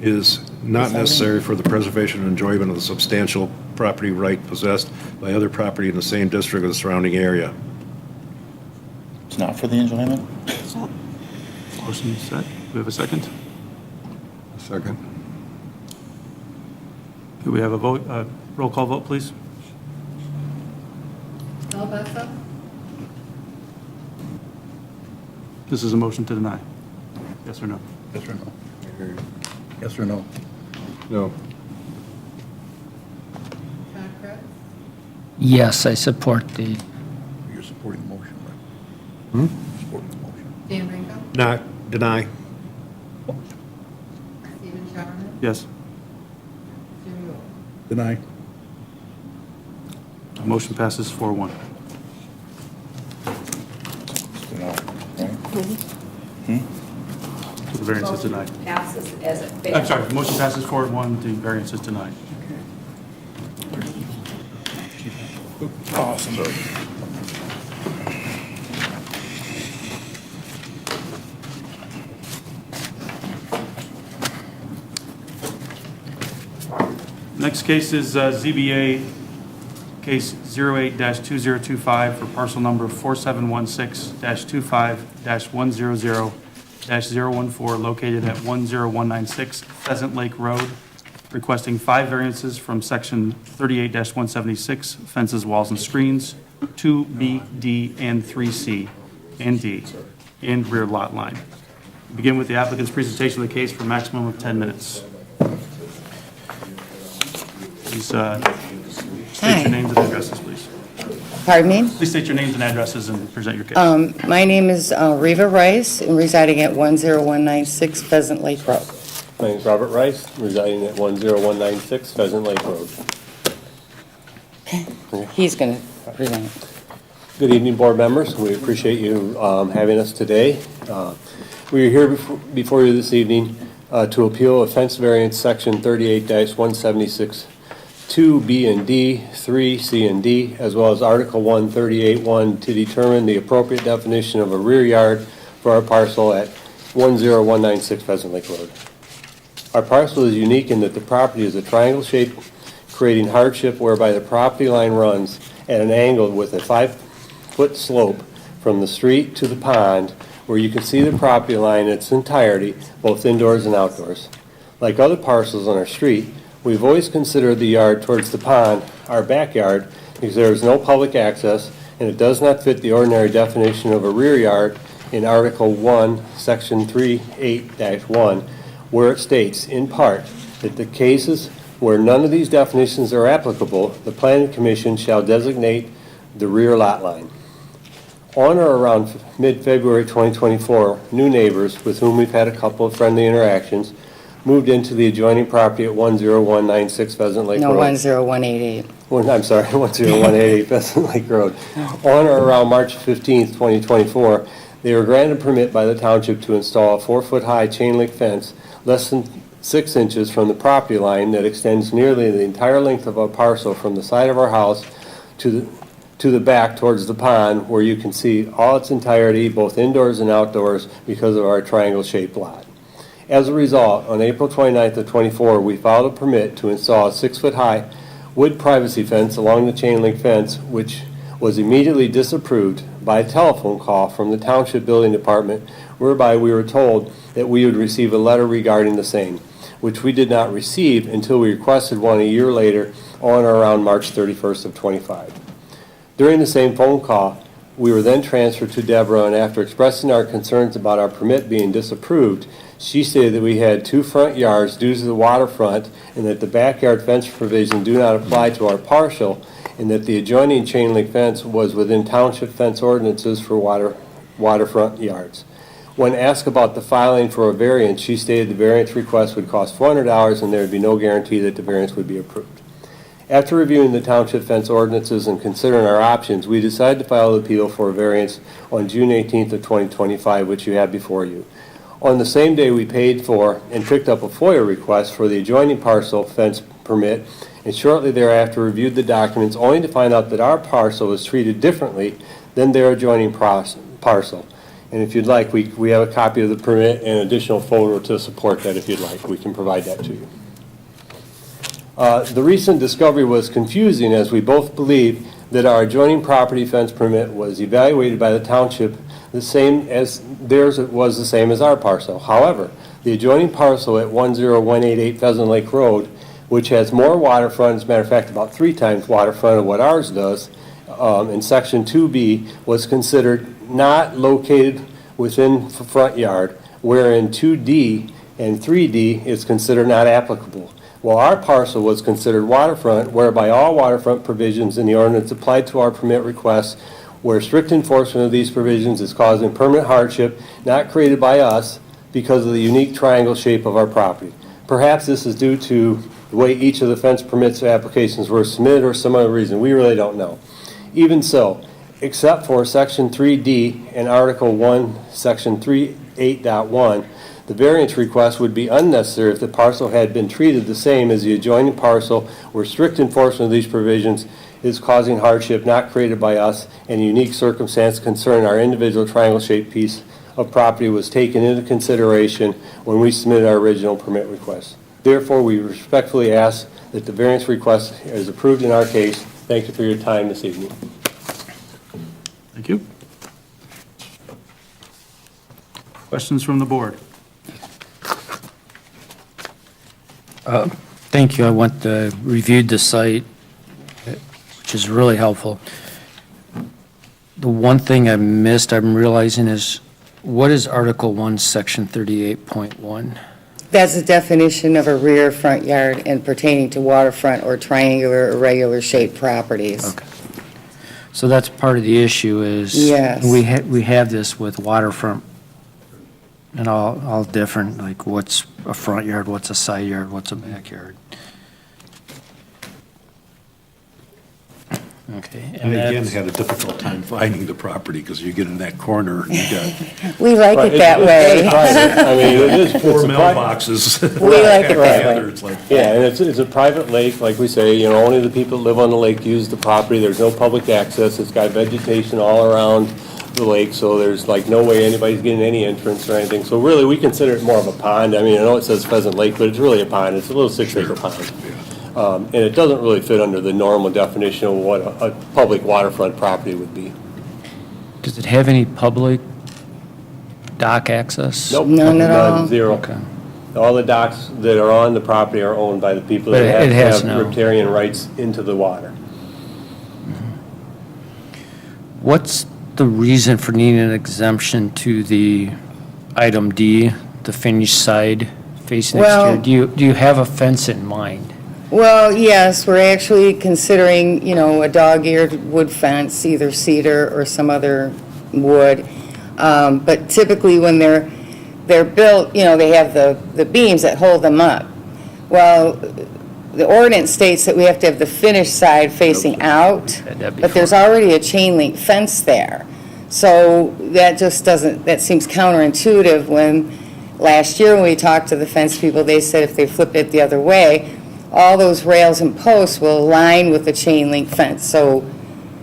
is not necessary for the preservation and enjoyment of the substantial property right possessed by other property in the same district or the surrounding area. It's not for the enjoyment? Motion set. Do we have a second? Second. Do we have a vote, roll call vote, please? Alabessa, This is a motion to deny. Yes or no? Yes or no? Yes or no? No. Todd Krebs, Yes, I support the, You're supporting the motion, right? Supporting the motion. Dan Ringo, Not deny. Stephen Showerman, Yes. Jimmy Wolf. Deny. Motion passes 4-1. The variance is denied. Passes as it fails. I'm sorry, motion passes 4-1, the variance is denied. Awesome. Next case is ZBA case 08-2025 for parcel number 4716-25-100-014 located at 10196 Pheasant Lake Road, requesting 5 variances from section 38-176 fences, walls, and screens, 2B, D, and 3C, and D, and rear lot line. Begin with the applicant's presentation of the case for a maximum of 10 minutes. Please state your names and addresses, please. Pardon me? Please state your names and addresses and present your case. My name is Reva Rice, and residing at 10196 Pheasant Lake Road. My name is Robert Rice, residing at 10196 Pheasant Lake Road. He's going to present. Good evening, board members. We appreciate you having us today. We are here before you this evening to appeal a fence variance, section 38-176, 2B and D, 3, C and D, as well as Article 1, 38-1, to determine the appropriate definition of a rear yard for our parcel at 10196 Pheasant Lake Road. Our parcel is unique in that the property is a triangle shape, creating hardship whereby the property line runs at an angle with a 5-foot slope from the street to the pond, where you can see the property line in its entirety, both indoors and outdoors. Like other parcels on our street, we've always considered the yard towards the pond our backyard because there is no public access and it does not fit the ordinary definition of a rear yard in Article 1, Section 38-1, where it states, in part, that the cases where none of these definitions are applicable, the Planning Commission shall designate the rear lot line. On or around mid-February 2024, new neighbors, with whom we've had a couple of friendly interactions, moved into the adjoining property at 10196 Pheasant Lake Road. No, 10188. I'm sorry, 10188 Pheasant Lake Road. On or around March 15th, 2024, they were granted permit by the township to install a 4-foot-high chain-link fence less than 6 inches from the property line that extends nearly the entire length of our parcel from the side of our house to the back towards the pond, where you can see all its entirety, both indoors and outdoors, because of our triangle-shaped lot. As a result, on April 29th of 24, we filed a permit to install a 6-foot-high wood privacy fence along the chain link fence, which was immediately disapproved by a telephone call from the Township Building Department, whereby we were told that we would receive a letter regarding the same, which we did not receive until we requested one a year later, on or around March 31st of 25. During the same phone call, we were then transferred to Deborah, and after expressing our concerns about our permit being disapproved, she stated that we had 2 front yards due to the waterfront and that the backyard fence provision do not apply to our parcel, and that the adjoining chain link fence was within township fence ordinances for waterfront yards. When asked about the filing for a variance, she stated the variance request would cost $400 and there would be no guarantee that the variance would be approved. After reviewing the township fence ordinances and considering our options, we decided to file an appeal for a variance on June 18th of 2025, which you have before you. On the same day, we paid for and picked up a FOIA request for the adjoining parcel fence permit, and shortly thereafter reviewed the documents, only to find out that our parcel was treated differently than their adjoining parcel. And if you'd like, we have a copy of the permit and additional photo to support that if you'd like. We can provide that to you. The recent discovery was confusing, as we both believe that our adjoining property fence permit was evaluated by the township the same as theirs was the same as our parcel. However, the adjoining parcel at 10188 Pheasant Lake Road, which has more waterfront, as a matter of fact, about 3 times waterfront of what ours does, in section 2B, was considered not located within front yard, wherein 2D and 3D is considered not applicable. While our parcel was considered waterfront, whereby all waterfront provisions in the ordinance applied to our permit requests, where strict enforcement of these provisions is causing permanent hardship not created by us because of the unique triangle shape of our property. Perhaps this is due to the way each of the fence permits applications were submitted or some other reason. We really don't know. Even so, except for Section 3D and Article 1, Section 38.1, the variance request would be unnecessary if the parcel had been treated the same as the adjoining parcel, where strict enforcement of these provisions is causing hardship not created by us, and unique circumstance concerning our individual triangle-shaped piece of property was taken into consideration when we submitted our original permit request. Therefore, we respectfully ask that the variance request is approved in our case. Thank you for your time this evening. Thank you. Questions from the board? Thank you. I reviewed the site, which is really helpful. The one thing I missed, I'm realizing, is what is Article 1, Section 38.1? That's a definition of a rear front yard and pertaining to waterfront or triangular or irregular shaped properties. Okay. So that's part of the issue is Yes. we have this with waterfront and all different, like what's a front yard, what's a side yard, what's a backyard. Okay. I, And again, that's- had a difficult time finding the property, because you get in that corner, and you got We like it that way. I mean, it is. 4 it's a mailboxes. We like it that way. Together, it's like, Yeah, and it's a private lake, like we say, you know, only the people that live on the lake use the property. There's no public access. It's got vegetation all around the lake, so there's like no way anybody's getting any entrance or anything. So really, we consider it more of a pond. I mean, I know it says Pheasant Lake, but it's really a pond. It's a little 6-acre pond. And it doesn't really fit under the normal definition of what a public waterfront property would be. Does it have any public dock access? Nope. None at all. None, zero. Okay. All the docks that are on the property are owned by the people But that it has have no- riparian rights into the water. What's the reason for needing an exemption to the item D, the finished side facing Well- exterior? Do you have a fence in mind? Well, yes, we're actually considering, a dog-eared wood fence, either cedar or some other wood. But typically, when they're built, they have the beams that hold them up. Well, the ordinance states that we have to have the finished side facing out, That'd be but there's already a chain link fence there. So that just that seems counterintuitive when last year when we talked to the fence people, they said if they flip it the other way, all those rails and posts will align with the chain link fence, so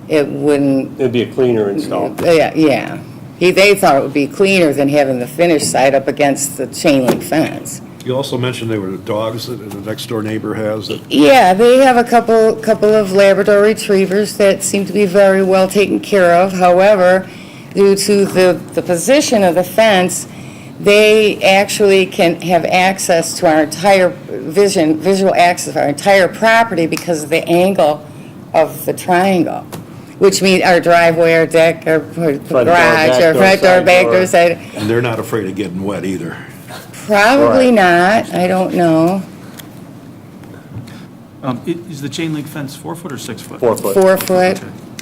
it wouldn't, It'd be a cleaner install. yeah. They thought it would be cleaner than having the finished side up against the chain link fence. you also mentioned there were dogs that the next door neighbor has that, Yeah, they have a couple of Labrador retrievers that seem to be very well taken care of. However, due to the position of the fence, they actually can have access to our entire visual access of our entire property because of the angle of the triangle, which means our driveway, our deck, our garage, our front door, back door, side. and they're not afraid of getting wet either. Probably not, I don't know. Is the chain link fence 4 foot or 6 foot? 4 foot. 4 foot.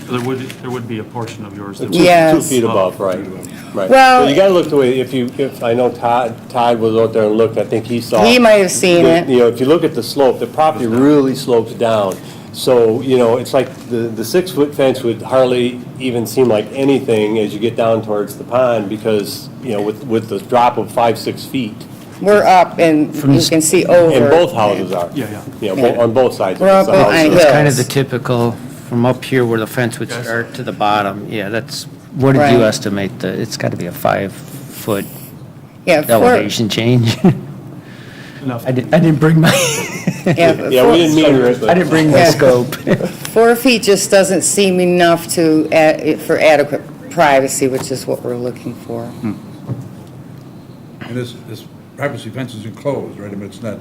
So there would be a portion of yours that would. Yeah. 2 feet above, right. Right. Well- But you gotta look the way, if, I know Todd was out there and looked, I think he saw. He might have seen it. If you look at the slope, the property really slopes down. So, you know, it's like the 6-foot fence would hardly even seem like anything as you get down towards the pond because, you know, with the drop of 5-6 feet. We're up and you can see over. And both houses are. Yeah. You know, on both sides. We're up the houses. behind It's kind hills. of the typical, from up here where the fence would start to the bottom, yeah, that's, what did Right. you estimate? It's got to be a 5-foot Yeah, elevation change. Enough. I didn't bring my, Yeah, Yeah, we didn't measure it, I but didn't bring my Yeah. scope. 4 feet just doesn't seem enough for adequate privacy, which is what we're looking for. And this privacy fence is enclosed, right? I mean, it's not,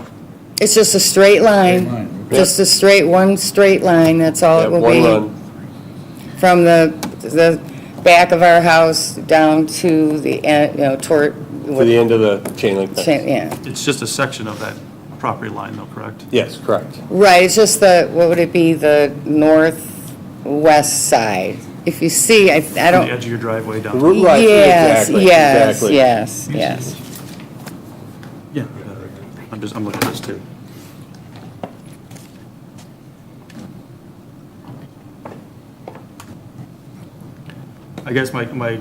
It's just a straight line, Straight line, okay. just one straight line, that's all yeah, it will one be. run. From the back of our house down to the, toward. To the end of the chain link fence. Yeah, It's just a section of that property line though, correct? Yes, correct. right, it's just what would it be, the northwest side? If you see, I From the don't. edge of your driveway down. Right, Yes, exactly, yes, exactly. yes. Yeah. I'm looking at this too. I guess my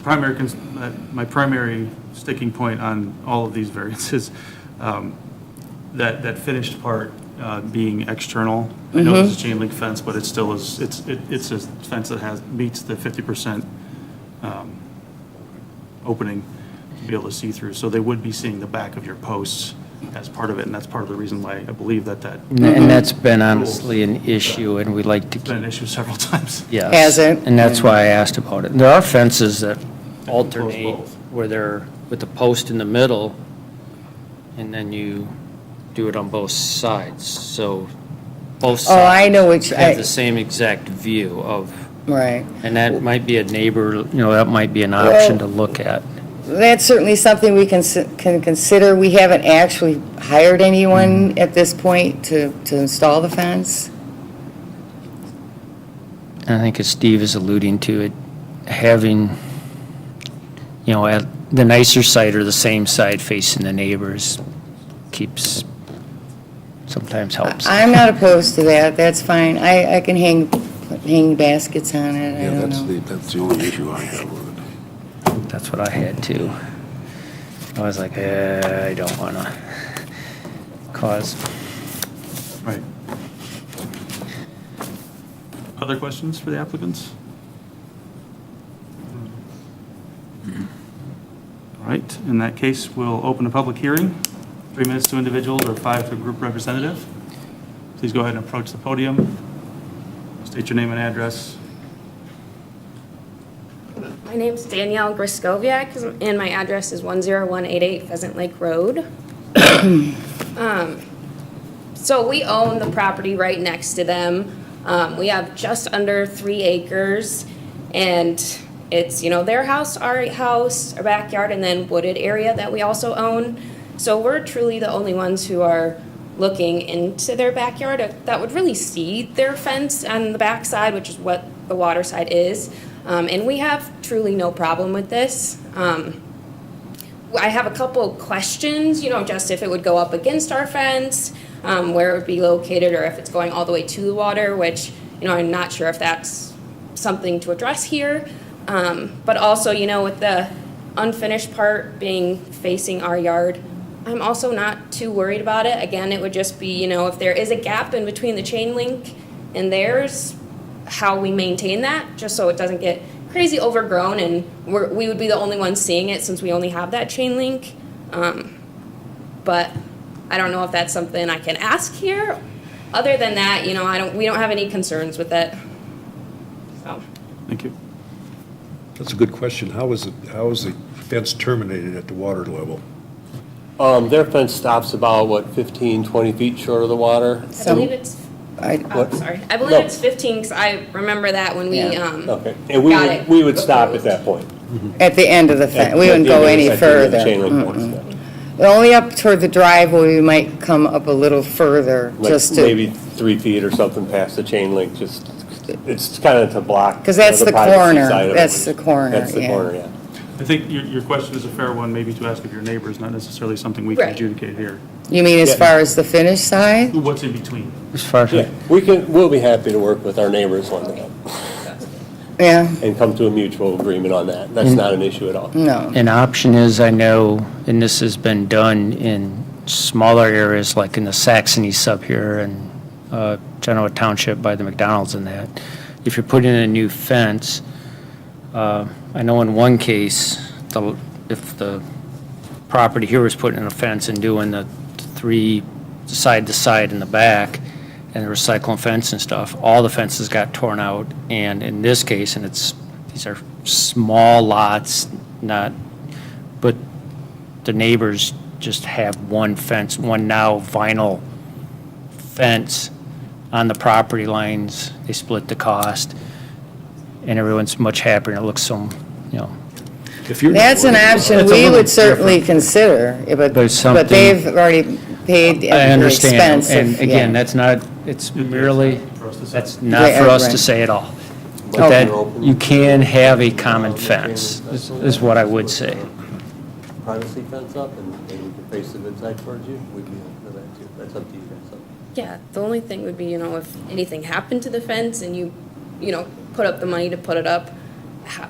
primary sticking point on all of these variances, that finished part being external. I know this is chain link fence, but it still is, it's a fence that meets the 50% opening to be able to see through. So they would be seeing the back of your posts as part of it, and that's part of the reason why I believe that And that's been honestly an issue, and we like to it's been an keep, issue several times. yes. Has it? And that's why I asked about it. There are fences that alternate both. where they're with the post in the middle, and then you do it on both sides. So both Oh, I sides know which, have the same exact view of, right. and that might be a neighbor, that might be an option to look at. That's certainly something we can consider. We haven't actually hired anyone at this point to install the fence. And I think as Steve is alluding to it, having, at the nicer side or the same side facing the neighbors sometimes helps. I'm not opposed to that, that's fine. I can hang baskets on it, I Yeah, don't that's know. the only issue I have with it. That's what I had too. I was like, I don't want to cause. Right. Other questions for the applicants? All right, in that case, we'll open a public hearing. 3 minutes to individuals or 5 to a group representative. Please go ahead and approach the podium. State your name and address. My name's Danielle Griskoviak, and my address is 10188 Pheasant Lake Road. So we own the property right next to them. We have just under 3 acres, and it's, their house, our house, our backyard, and then wooded area that we also own. So we're truly the only ones who are looking into their backyard that would really see their fence on the backside, which is what the water side is. And we have truly no problem with this. I have a couple questions, just if it would go up against our fence, where it would be located, or if it's going all the way to the water, which, I'm not sure if that's something to address here. But also, with the unfinished part being facing our yard, I'm also not too worried about it. Again, it would just be, if there is a gap in between the chain link and theirs, how we maintain that, just so it doesn't get crazy overgrown and we would be the only ones seeing it since we only have that chain link. But I don't know if that's something I can ask here. Other than that, we don't have any concerns with it. So. Thank you. That's a good question. How is the fence terminated at the water level? Their fence stops about, 15, 20 feet short of the water? I believe it's, What? sorry. I believe No. it's 15, because I remember that when we, Okay, and got it we would stop at approved. that point. At the end of the fence, we At wouldn't the end go of any the- at the end of the further. chain link points, yeah. Only up toward the driveway, we might come up a little further, Like just to. maybe 3 feet or something past the chain link, it's kind of to block. 'Cause that's the privacy corner. side of it. That's the corner, That's the yeah. corner, yeah. I think your question is a fair one, maybe to ask of your neighbors, not necessarily something we can Right. adjudicate here. You mean as far as the finished side? What's in between? As far as, Yeah, we'll be happy to work with our neighbors on that Yeah, and come to a mutual agreement on that. That's not an issue at all. no. an option is, I know, and this has been done in smaller areas like in the Saxony sub here and Genoa Township by the McDonald's and that. If you're putting in a new fence, I know in one case, if the property here was putting in a fence and doing the 3 side to side in the back and the recycling fence and stuff, all the fences got torn out. And in this case, and these are small lots, but the neighbors just have one fence, one now vinyl fence on the property lines. They split the cost, and everyone's much happier, and it looks so, If you're. That's an option It's a we little would certainly consider, But but something- they've already paid I the understand. expense. And again, yeah. that's not, it's merely, that's not Right, for us to right. say at all. Okay. But that, you can have a common fence, is what I would say. Privacy fence up and we can face the good side towards you, we'd be open to that too. That's up to you guys. Yeah, the only thing would be, if anything happened to the fence and you put up the money to put it up,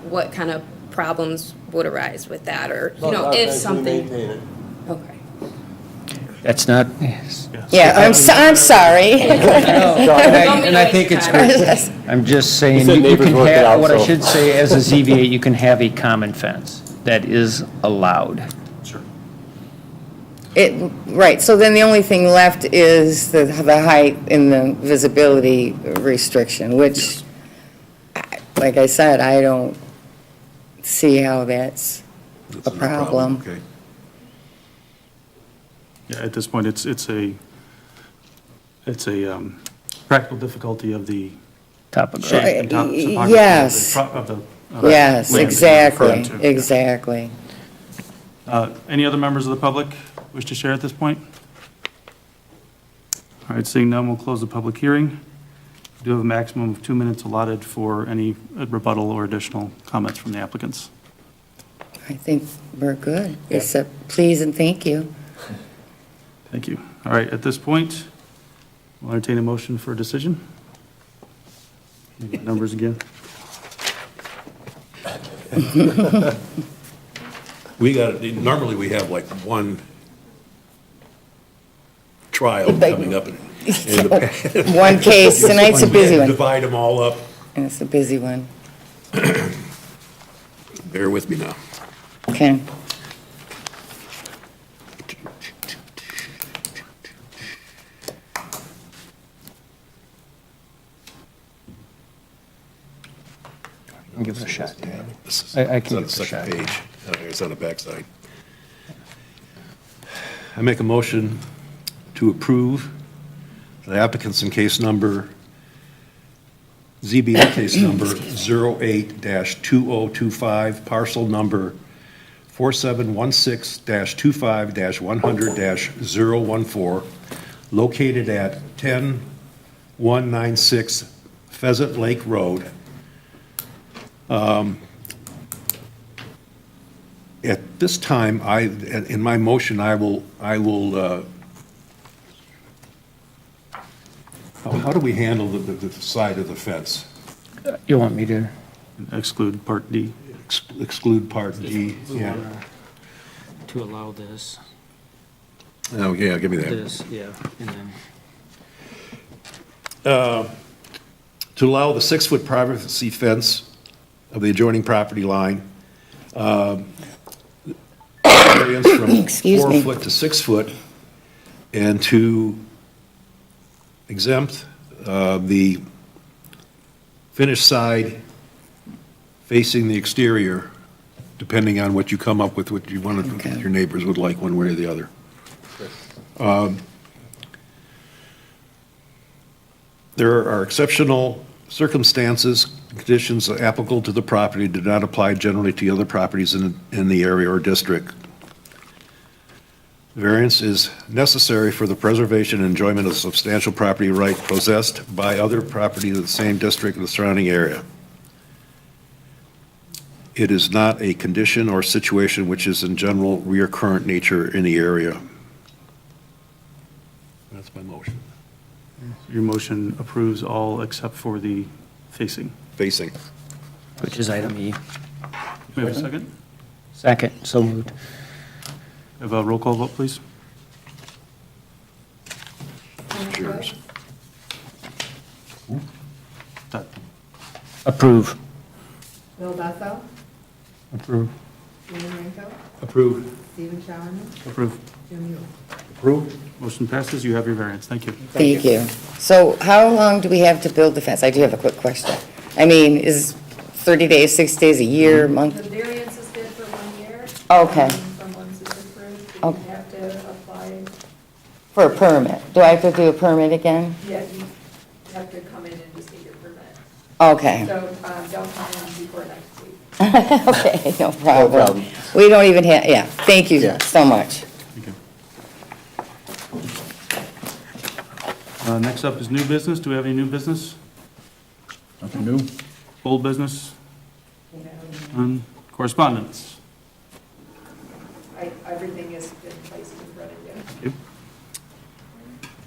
what kind of problems would arise with that, or, if something. Maintain it. Okay. That's not, Yeah, I'm sorry. and I think it's good. I'm just saying, You said you neighbors can work it have, out, what I so. should say, as a ZBA, you can have a common fence that is allowed. Sure. Right, so then the only thing left is the height and the visibility restriction, which, like I said, I don't see how that's a problem. Okay. Yeah, at this point, it's a practical difficulty of the Topography. shape and topography Yes. of the Yes, land that you're exactly, referring to. exactly. Any other members of the public wish to share at this point? All right, seeing none, we'll close the public hearing. We do have a maximum of 2 minutes allotted for any rebuttal or additional comments from the applicants. I think we're good, except please and thank you. Thank you. All right, at this point, we'll entertain a motion for a decision. Numbers again. Normally we have like one trial coming up. One case, tonight's a busy one, Divide them all up. and it's a busy one. Bear with me now. Okay. I'll give it a shot, Dan. This is- I it's can on give the it a second shot. page. It's on the backside. I make a motion to approve the applicants in case number, ZBA case number 08-2025, parcel number 4716-25-100-014, located at 10196 Pheasant Lake Road. At this time, in my motion, I will, how do we handle the side of the fence? You want me to? Exclude Part D. Exclude Part D, yeah. To allow this, Oh, yeah, give me that. yeah, and then. To allow the 6-foot privacy fence of the adjoining property line, variance from Excuse 4 me. foot to 6 foot, and to exempt the finished side facing the exterior, depending on what you come up with, what you want, Okay. your neighbors would like one way or the other. There are exceptional circumstances, conditions applicable to the property do not apply generally to other properties in the area or district. Variance is necessary for the preservation and enjoyment of substantial property right possessed by other property in the same district and the surrounding area. it is not a condition or situation which is in general recurrent nature in the area. That's my motion. Your motion approves all except for the facing. Facing. Which is item E. We have a second? Second, so moved. Have a roll call vote, please. Cheers. Todd? Approve. Bill Busso, Approve. Dan Rento, Approve. Stephen Showerman, Approve. Jim Mule. Approved? Motion passes. You have your variance. Thank you. Thank you. So how long do we have to build the fence? I do have a quick question. I mean, is 30 days, 60 days, a year, month? The variance is good for 1 year. Okay. From once it's approved, you Okay. have to apply, For a permit? Do I have to do a permit again? yeah, you have to come in and just get your permit. Okay. So, don't come in before next week. Okay, no problem. problem. We don't even have, yeah, thank you Yeah. so much. Thank you. Next up is new business. Do we have any new business? Nothing new? Old business? Correspondence? Everything has been placed in front of you.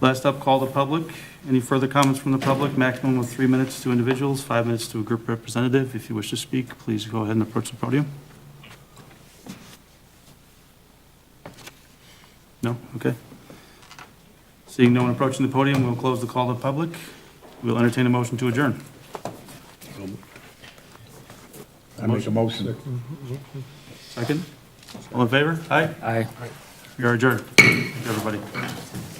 Last up, call the public. Any further comments from the public? Maximum of 3 minutes to individuals, 5 minutes to a group representative. If you wish to speak, please go ahead and approach the podium. No? Okay. Seeing no one approaching the podium, we'll close the call to the public. We'll entertain a motion to adjourn. I make a motion. Second? All in favor? Aye? Aye. We are adjourned. Thank you, everybody.